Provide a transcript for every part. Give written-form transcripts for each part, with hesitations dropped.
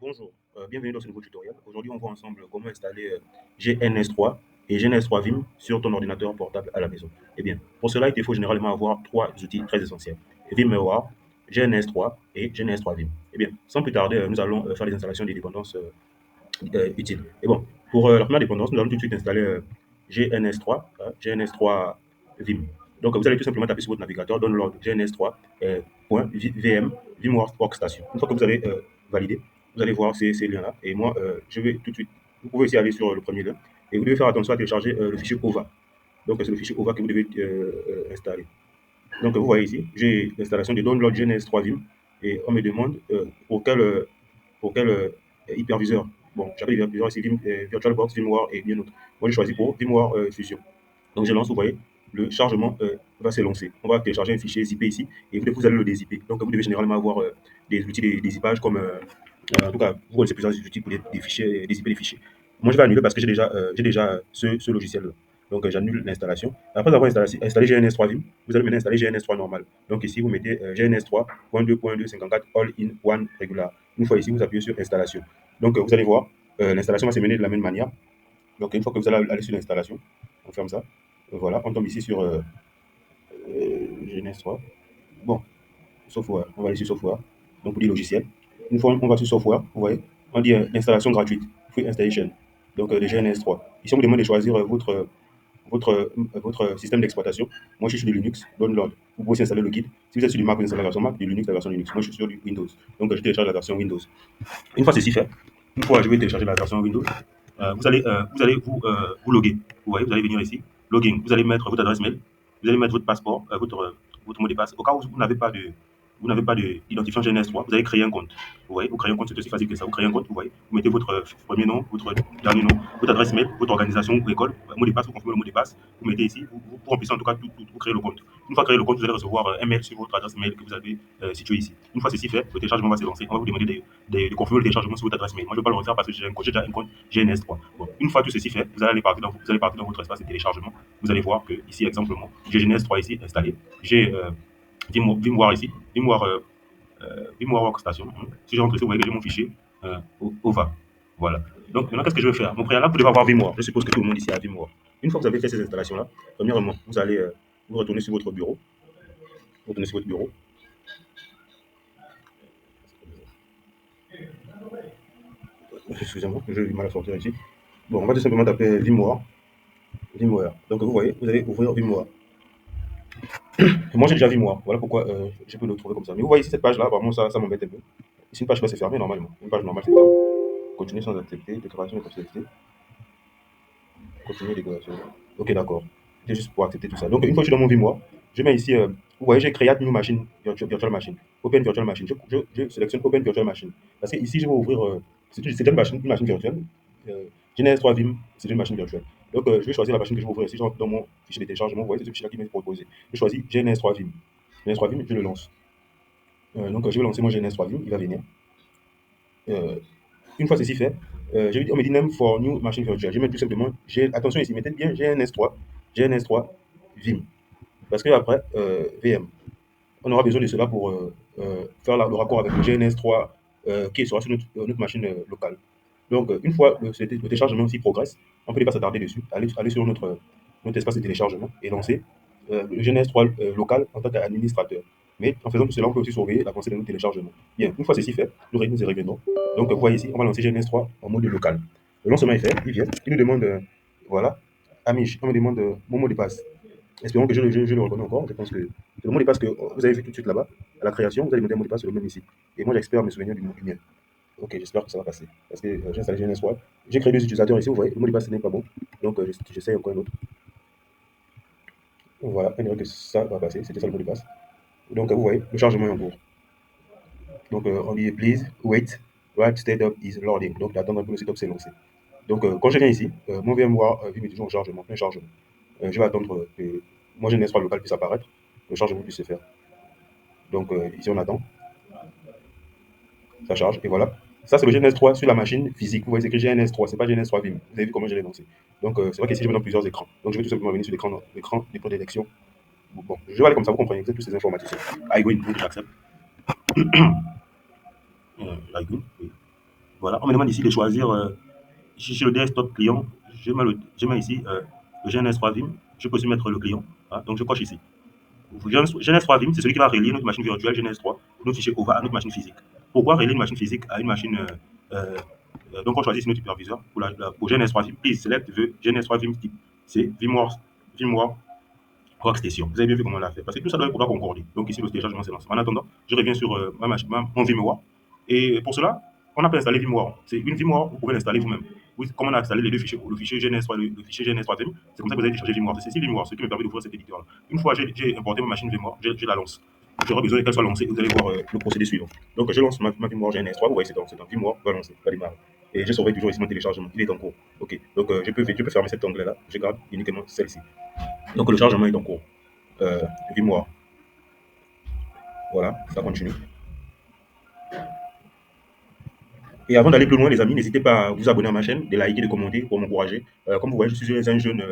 Bonjour, bienvenue dans ce nouveau tutoriel. Aujourd'hui, on voit ensemble comment installer GNS3 et GNS3 Vim sur ton ordinateur portable à la maison. Eh bien, pour cela, il te faut généralement avoir trois outils très essentiels. VMware, GNS3 et GNS3 Vim. Eh bien, sans plus tarder, nous allons faire les installations des dépendances utiles. Et bon, pour la première dépendance, nous allons tout de suite installer GNS3, GNS3 Vim. Donc, vous allez tout simplement taper sur votre navigateur, download GNS3.vm, VMware Workstation. Une fois que vous avez validé, vous allez voir ces liens-là. Et moi, je vais tout de suite. Vous pouvez aussi aller sur le premier lien. Et vous devez faire attention à télécharger le fichier OVA. Donc, c'est le fichier OVA que vous devez installer. Donc, vous voyez ici, j'ai l'installation de download GNS3 Vim. Et on me demande pour quel hyperviseur. Bon, j'avais hyperviseur ici, VirtualBox, VMware et bien d'autres. Moi, j'ai choisi pour VMware Fusion. Donc, je lance, vous voyez, le chargement va se lancer. On va télécharger un fichier zippé ici et vous allez le dézipper. Donc, vous devez généralement avoir des outils de dézippage comme, en tout cas, vous connaissez plusieurs outils pour des fichiers, dézipper les fichiers. Moi, je vais annuler parce que j'ai déjà ce logiciel-là. Donc, j'annule l'installation. Après avoir installé GNS3 Vim, vous allez maintenant installer GNS3 normal. Donc, ici, vous mettez GNS3.2.254 All-in-One Regular. Une fois ici, vous appuyez sur installation. Donc, vous allez voir, l'installation va se mener de la même manière. Donc, une fois que vous allez aller sur l'installation, on ferme ça. Voilà, on tombe ici sur GNS3. Bon, software, on va aller sur software. Donc, pour dire logiciel. Une fois on va sur software, vous voyez, on dit installation gratuite, free installation. Donc, de GNS3. Ici, on vous demande de choisir votre système d'exploitation. Moi, je suis sur du Linux, download. Vous pouvez aussi installer le guide. Si vous êtes sur du Mac, vous installez la version Mac, du Linux, la version Linux. Moi, je suis sur du Windows. Donc, je télécharge la version Windows. Une fois ceci fait, une fois je vais télécharger la version Windows, vous loguer. Vous voyez, vous allez venir ici, login. Vous allez mettre votre adresse mail, vous allez mettre votre passeport, votre mot de passe. Au cas où vous n'avez pas d'identifiant GNS3, vous allez créer un compte. Vous voyez, vous créez un compte, c'est aussi facile que ça. Vous créez un compte, vous voyez, vous mettez votre premier nom, votre dernier nom, votre adresse mail, votre organisation ou école, mot de passe, vous confirmez le mot de passe, vous mettez ici, vous remplissez en tout cas vous créez le compte. Une fois créé le compte, vous allez recevoir un mail sur votre adresse mail que vous avez situé ici. Une fois ceci fait, le téléchargement va se lancer. On va vous demander de confirmer le téléchargement sur votre adresse mail. Moi, je ne vais pas le refaire parce que j'ai déjà un compte GNS3. Bon, une fois tout ceci fait, vous allez partir dans votre espace de téléchargement. Vous allez voir que ici, exemplement, j'ai GNS3 ici installé. J'ai VMware ici, VMware Workstation. Si je rentre ici, vous voyez que j'ai mon fichier OVA. Voilà. Donc, maintenant, qu'est-ce que je vais faire? Mon préalable, vous devez avoir VMware. Je suppose que tout le monde ici a VMware. Une fois que vous avez fait ces installations-là, premièrement, vous allez vous retourner sur votre bureau. Retourner sur votre bureau. Excusez-moi, j'ai du mal à sortir ici. Bon, on va tout simplement taper VMware. VMware. Donc, vous voyez, vous allez ouvrir VMware. Moi, j'ai déjà VMware. Voilà pourquoi je peux le trouver comme ça. Mais vous voyez ici, cette page-là, vraiment, ça m'embête un peu. Ici, une page qui va se fermer normalement. Une page normale, c'est fermé. Continuer sans accepter. Déclaration de possibilité. Continuer déclaration. Ok, d'accord. C'est juste pour accepter tout ça. Donc, une fois que je suis dans mon VMware, je mets ici, vous voyez, j'ai créé New Machine, Virtual Machine, Open Virtual Machine. Je sélectionne Open Virtual Machine. Parce que ici, je vais ouvrir, c'est une machine virtuelle. GNS3 Vim, c'est une machine virtuelle. Donc, je vais choisir la machine que je vais ouvrir ici. Dans mon fichier de téléchargement, vous voyez, c'est ce fichier-là qui m'est proposé. Je choisis GNS3 Vim. GNS3 Vim, je le lance. Donc, je vais lancer mon GNS3 Vim, il va venir. Une fois ceci fait, on me dit name for new machine virtual. Je mets tout simplement, attention ici, mettez bien GNS3 Vim. Parce que après, VM, on aura besoin de cela pour faire le raccord avec le GNS3 qui sera sur notre machine locale. Donc, une fois le téléchargement aussi progresse, on ne peut pas s'attarder dessus, aller sur notre espace de téléchargement et lancer le GNS3 local en tant qu'administrateur. Mais en faisant tout cela, on peut aussi surveiller l'avancée de notre téléchargement. Bien, une fois ceci fait, nous y reviendrons. Donc, vous voyez ici, on va lancer GNS3 en mode local. Le lancement est fait, il vient, il nous demande, voilà, Amish, on me demande mon mot de passe. Espérons que je le reconnais encore. Je pense que c'est le mot de passe que vous avez vu tout de suite là-bas, à la création, vous allez me donner un mot de passe, c'est le même ici. Et moi, j'espère me souvenir du mien. Ok, j'espère que ça va passer. Parce que j'ai installé GNS3. J'ai créé deux utilisateurs ici, vous voyez, le mot de passe n'est pas bon. Donc, j'essaie encore un autre. Voilà, on dirait que ça va passer. C'était ça le mot de passe. Donc, vous voyez, le chargement est en cours. Donc, on dit please wait, right setup is loading. Donc, d'attendre un peu, le setup s'est lancé. Donc, quand je viens ici, mon VMware Vim est toujours en chargement, plein chargement. Je vais attendre que moi GNS3 local puisse apparaître, le chargement puisse se faire. Donc, ici, on attend. Ça charge, et voilà. Ça, c'est le GNS3 sur la machine physique. Vous voyez, c'est écrit GNS3, c'est pas GNS3 Vim. Vous avez vu comment je l'ai lancé. Donc, c'est vrai qu'ici, je vais dans plusieurs écrans. Donc, je vais tout simplement venir sur l'écran des prédilections. Bon, je vais aller comme ça, vous comprenez, vous êtes tous ces informaticiens. I go in, donc j'accepte. I go, oui. Voilà, on me demande ici de choisir, sur le desktop client, je mets ici le GNS3 Vim, je peux aussi mettre le client, hein, donc je coche ici. GNS3 Vim, c'est celui qui va relier notre machine virtuelle GNS3, notre fichier OVA à notre machine physique. Pourquoi relier une machine physique à une machine donc on choisit ici notre hyperviseur pour GNS3 Vim. Please select the GNS3 Vim type. C'est VMware Workstation. Vous avez bien vu comment on l'a fait. Parce que tout ça doit concorder. Donc ici, le téléchargement s'est lancé. En attendant, je reviens sur mon VMware. Et pour cela, on n'a pas installé VMware. C'est une VMware, vous pouvez l'installer vous-même. Oui, comme on a installé les deux fichiers, le fichier GNS3, le fichier GNS3 Vim, c'est comme ça que vous allez télécharger VMware. C'est ici VMware, ce qui me permet d'ouvrir cet éditeur-là. Une fois j'ai importé ma machine VMware, je la lance. J'aurai besoin qu'elle soit lancée. Vous allez voir le procédé suivant. Donc je lance ma VMware GNS3. Vous voyez, c'est un VMware, va lancer, va démarrer. Et je surveille toujours ici mon téléchargement. Il est en cours. OK. Donc je peux fermer cet onglet-là. Je garde uniquement celle-ci. Donc le chargement est en cours. VMware. Voilà, ça continue. Et avant d'aller plus loin, les amis, n'hésitez pas à vous abonner à ma chaîne, de liker, de commenter pour m'encourager. Comme vous voyez, je suis un jeune,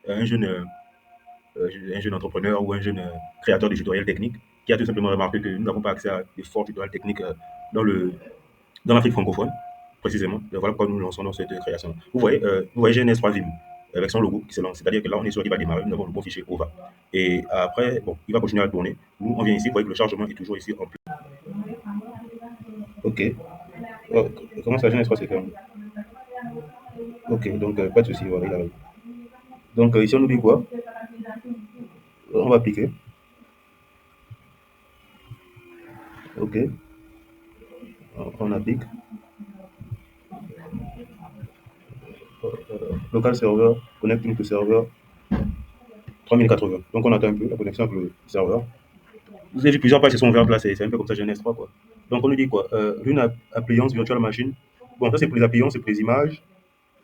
un jeune entrepreneur ou un jeune créateur de tutoriels techniques qui a tout simplement remarqué que nous n'avons pas accès à des forts tutoriels techniques dans l'Afrique francophone, précisément. Et voilà pourquoi nous lançons dans cette création. Vous voyez GNS3 Vim avec son logo qui se lance. C'est-à-dire que là, on est sûr qu'il va démarrer. Nous avons le bon fichier OVA. Et après, bon, il va continuer à tourner. Nous, on vient ici. Vous voyez que le chargement est toujours ici en plus. OK. Oh, comment ça, GNS3 c'est fermé? OK, donc pas de souci. Voilà, il arrive. Donc ici, on nous dit quoi? On va appliquer. OK. On applique. Local serveur, connecting to serveur 3080. Donc on attend un peu la connexion avec le serveur. Vous avez vu plusieurs pages se sont ouvertes là, c'est un peu comme ça GNS3 quoi. Donc on nous dit quoi? Une appliance virtual machine. Bon, ça c'est pour les appliances, c'est pour les images.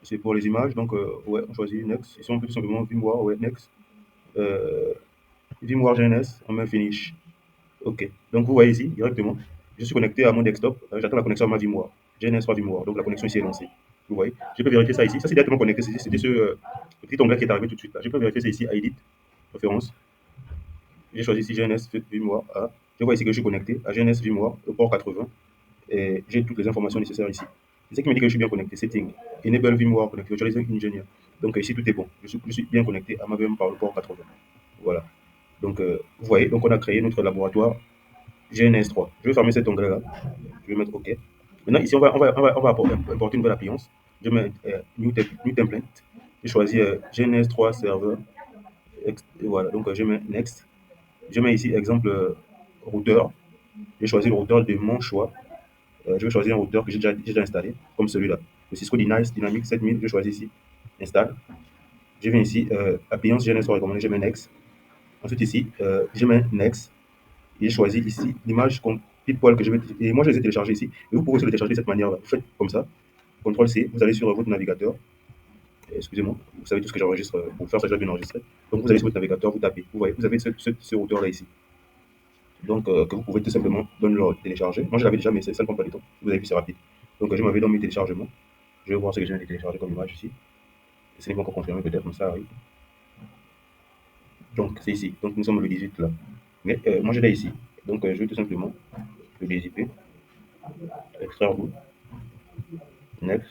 C'est pour les images. Donc ouais, on choisit Next. Ici on peut tout simplement VMware, ouais, Next. Euh, VMware GNS, on met Finish. OK. Donc vous voyez ici directement, je suis connecté à mon desktop. J'attends la connexion à ma VMware. GNS3 VMware. Donc la connexion ici est lancée. Vous voyez. Je peux vérifier ça ici. Ça c'est directement connecté. C'était ce petit onglet qui est arrivé tout de suite là. Je peux vérifier ça ici, Edit, Préférence. J'ai choisi ici GNS VMware A. Je vois ici que je suis connecté à GNS VMware, au port 80. Et j'ai toutes les informations nécessaires ici. C'est ce qui me dit que je suis bien connecté. Setting. Enable VMware Connect. Virtualizing Engineer. Donc ici tout est bon. Je suis bien connecté à ma VM par le port 80. Voilà. Donc vous voyez, donc on a créé notre laboratoire GNS3. Je vais fermer cet onglet-là. Je vais mettre OK. Maintenant, ici, on va importer une nouvelle appliance. Je mets new template. Je choisis GNS3 serveur. Voilà, donc je mets Next. Je mets ici exemple routeur. J'ai choisi le routeur de mon choix. Je vais choisir un routeur que j'ai déjà installé, comme celui-là. Le Cisco Dynamic 7000. Je choisis ici Install. Je viens ici, appliance GNS3 recommandée. Je mets Next. Ensuite, ici, je mets Next. Et j'ai choisi ici l'image pile poil que je vais. Et moi, je les ai téléchargés ici. Et vous pouvez aussi le télécharger de cette manière-là. Vous faites comme ça. CTRL C, vous allez sur votre navigateur. Excusez-moi, vous savez tout ce que j'enregistre pour faire ça, je l'ai bien enregistré. Donc, vous allez sur votre navigateur, vous tapez. Vous voyez, vous avez ce routeur-là ici. Donc, que vous pouvez tout simplement télécharger. Moi, je l'avais déjà, mais ça ne prend pas du temps. Vous avez vu, c'est rapide. Donc, je m'en vais dans mes téléchargements. Je vais voir ce que je viens de télécharger comme image ici. Et ce n'est pas encore confirmé, peut-être, mais ça arrive. Donc, c'est ici. Donc, nous sommes le 18 là. Mais moi, je l'ai ici. Donc, je vais tout simplement le dézipper. Extraire root. Next.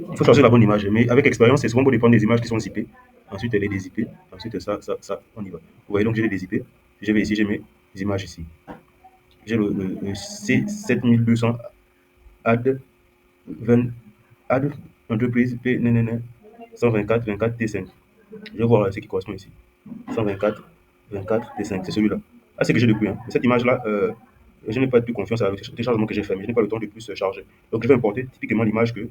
Il faut choisir la bonne image. Mais avec expérience, c'est souvent bon de prendre des images qui sont zippées. Ensuite, elle est dézippée. Ensuite, ça, on y va. Vous voyez, donc, je l'ai dézippé. Je vais ici, j'ai mes images ici. J'ai le C7200 add 20 add entreprise P 124 24 T5. Je vais voir ce qui correspond ici. 124 24 T5, c'est celui-là. Ah, c'est que j'ai depuis. Hein. Cette image-là, je n'ai pas plus confiance avec le téléchargement que j'ai fait, mais je n'ai pas le temps de plus charger. Donc, je vais importer typiquement l'image que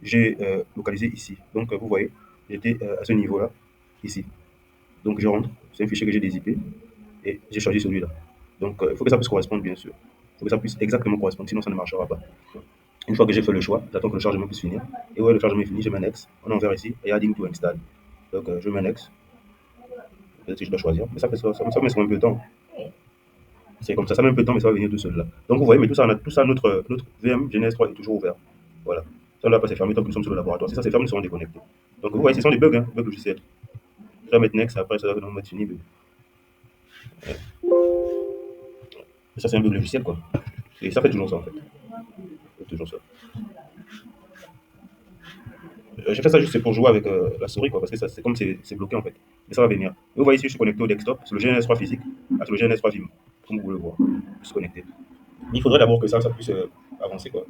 j'ai localisée ici. Donc, vous voyez, j'étais à ce niveau-là, ici. Donc, je rentre. C'est un fichier que j'ai dézippé et j'ai choisi celui-là. Donc, il faut que ça puisse correspondre, bien sûr. Il faut que ça puisse exactement correspondre, sinon ça ne marchera pas. Une fois que j'ai fait le choix, j'attends que le chargement puisse finir. Et ouais, le chargement est fini, je mets Next. On est en vert ici, et adding to install. Donc, je mets Next. Peut-être que je dois choisir. Mais ça met un peu de temps. C'est comme ça met un peu de temps, mais ça va venir tout seul là. Donc, vous voyez, mais tout ça, notre VM GNS3 est toujours ouvert. Voilà. Ça ne va pas se fermer tant que nous sommes sur le laboratoire. Si ça se ferme, nous serons déconnectés. Donc, vous voyez, ce sont des bugs, hein, bugs logiciels. Je vais mettre Next, après ça va mettre fini. Ouais. Ça, c'est un bug logiciel, quoi. Et ça fait toujours ça, en fait. Ça fait toujours ça. j'ai fait ça juste pour jouer avec la souris, quoi, parce que c'est comme c'est bloqué en fait. Mais ça va venir. Et vous voyez ici, je suis connecté au desktop, sur le GNS3 physique, sur le GNS3 Vim, comme vous pouvez le voir. Je suis connecté. Il faudrait d'abord que ça puisse avancer, quoi.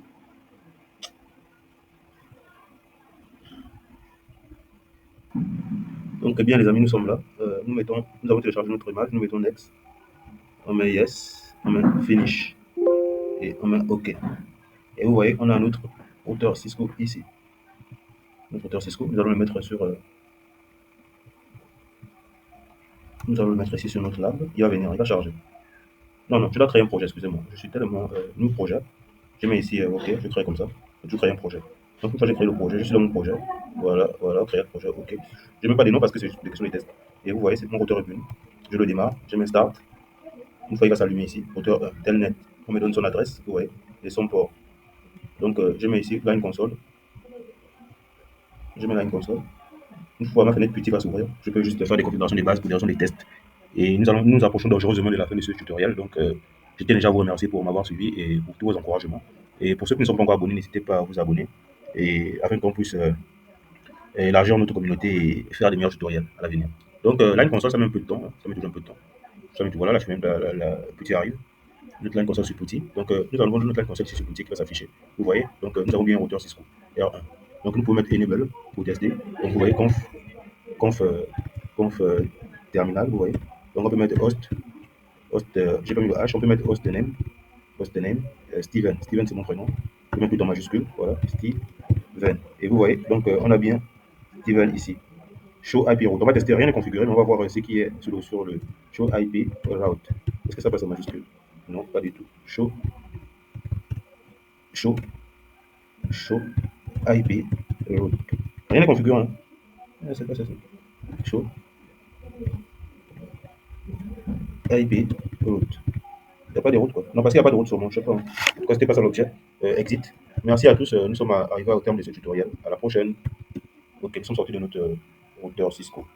Donc, eh bien, les amis, nous sommes là. Nous avons téléchargé notre image, nous mettons Next, on met Yes, on met Finish, et on met OK. Et vous voyez, on a notre routeur Cisco ici. Notre routeur Cisco, nous allons le mettre sur nous allons le mettre ici sur notre lab. Il va venir, il va charger. Non, non, je dois créer un projet, excusez-moi. Je suis tellement nouveau projet. Je mets ici OK, je crée comme ça. Je crée un projet. Donc, une fois que j'ai créé le projet, je suis dans mon projet. Voilà, voilà, créer le projet, OK. Je ne mets pas des noms parce que c'est juste des questions de test. Et vous voyez, c'est mon routeur est venu. Je le démarre, je mets Start. Une fois il va s'allumer ici, routeur Telnet. On me donne son adresse, vous voyez, et son port. Donc, je mets ici Line Console. Je mets Line Console. Une fois ma fenêtre petit va s'ouvrir, je peux juste faire des configurations de base pour des raisons des tests. Et nous allons nous approchons dangereusement de la fin de ce tutoriel. Donc, je tiens déjà à vous remercier pour m'avoir suivi et pour tous vos encouragements. Et pour ceux qui ne sont pas encore abonnés, n'hésitez pas à vous abonner et afin qu'on puisse élargir notre communauté et faire des meilleurs tutoriels à l'avenir. Donc, là, une console, ça met un peu de temps. Hein, ça met toujours un peu de temps. Ça met, voilà, là, je fais même la petit arrive. Notre line console sur petit. Donc, nous allons voir notre line console sur petit qui va s'afficher. Vous voyez, donc, nous avons bien un routeur Cisco R1. Donc, nous pouvons mettre Enable pour tester. Donc, vous voyez, conf, conf terminal, vous voyez. Donc, on peut mettre j'ai pas mis le H, on peut mettre host name, Steven. Steven, c'est mon prénom. On peut mettre tout en majuscule, voilà, Steven. Et vous voyez, donc, on a bien Steven ici. Show IP route. On va tester, rien n'est configuré, mais on va voir ce qui est sur le show IP route. Est-ce que ça passe en majuscule? Non, pas du tout. Show IP route. Rien n'est configuré, hein? C'est pas ça. Show IP route. Il n'y a pas de route, quoi. Non, parce qu'il n'y a pas de route sur mon, je sais pas. Hein. Pourquoi c'était pas ça l'objet? Exit. Merci à tous. Nous sommes arrivés au terme de ce tutoriel. À la prochaine. Ok, nous sommes sortis de notre routeur Cisco.